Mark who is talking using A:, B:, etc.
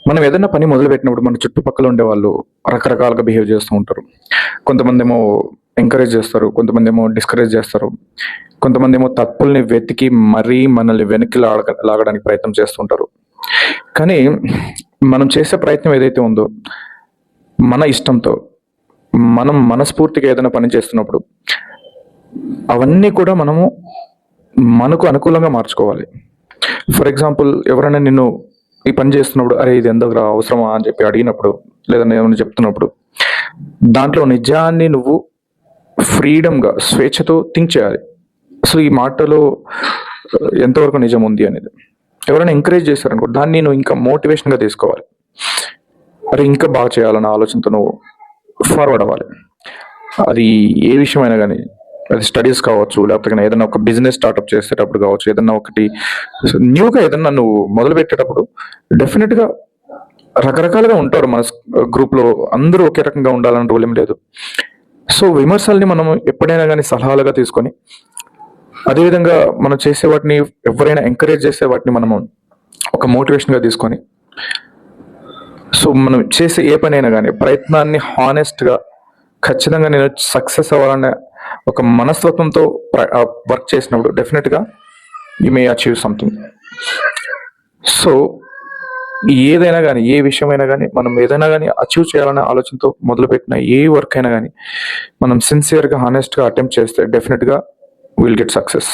A: మనం ఏదైనా పని మొదలుపెట్టినప్పుడు మన చుట్టుపక్కల ఉండేవాళ్ళు రకరకాలుగా బిహేవ్ చేస్తూ ఉంటారు. కొంతమందేమో ఎంకరేజ్ చేస్తారు. కొంతమందేమో డిస్కరేజ్ చేస్తారు. కొంతమందేమో తప్పుల్ని వెతికి మరీ మనల్ని వెనక్కి లాగడానికి ప్రయత్నం చేస్తుంటారు. కానీ మనం చేసే ప్రయత్నం ఏదైతే ఉందో మన ఇష్టంతో మనం మనస్ఫూర్తిగా ఏదైనా పని చేస్తున్నప్పుడు అవన్నీ కూడా మనము మనకు అనుకూలంగా మార్చుకోవాలి. ఫర్ ఎగ్జాంపుల్ ఎవరైనా నిన్ను ఈ పని చేస్తున్నప్పుడు అరే ఇది ఎందుకురా అవసరమా అని చెప్పి అడిగినప్పుడు లేదా ఏమైనా చెప్తున్నప్పుడు దాంట్లో నిజాన్ని నువ్వు ఫ్రీడమ్గా స్వేచ్ఛతో థింక్ చేయాలి. అసలు ఈ మాటలో ఎంతవరకు నిజం ఉంది అనేది. ఎవరైనా ఎంకరేజ్ చేశారనుకో దాన్ని నువ్వు ఇంకా మోటివేషన్గా తీసుకోవాలి. అరే ఇంకా బాగా చేయాలన్న ఆలోచనతో నువ్వు ఫార్వర్డ్ అవ్వాలి. అది ఏ విషయమైనా కానీ, అది స్టడీస్ కావచ్చు, లేకపోతే కానీ ఏదైనా ఒక బిజినెస్ స్టార్ట్అప్ చేసేటప్పుడు కావచ్చు, ఏదన్నా ఒకటి న్యూగా ఏదన్నా నువ్వు మొదలు పెట్టేటప్పుడు డెఫినెట్గా రకరకాలుగా ఉంటారు మన గ్రూప్లో. అందరూ ఒకే రకంగా ఉండాలని రూల్ ఏం లేదు. సో విమర్శల్ని మనం ఎప్పుడైనా కానీ సలహాలుగా తీసుకొని, అదేవిధంగా మనం చేసే వాటిని ఎవరైనా ఎంకరేజ్ చేసే వాటిని మనము ఒక మోటివేషన్గా తీసుకొని, సో మనం చేసే ఏ పని అయినా కానీ ప్రయత్నాన్ని హానెస్ట్గా ఖచ్చితంగా నేను సక్సెస్ అవ్వాలనే ఒక మనస్తత్వంతో వర్క్ చేసినప్పుడు డెఫినెట్గా you may achieve something. So ఏదైనా కానీ, ఏ విషయమైనా కానీ, మనం ఏదైనా కానీ అచీవ్ చేయాలనే ఆలోచనతో మొదలుపెట్టిన ఏ వర్క్ అయినా కానీ మనం సిన్సియర్గా హానెస్ట్గా అటెంప్ట్ చేస్తే డెఫినెట్గా విల్ గెట్ సక్సెస్.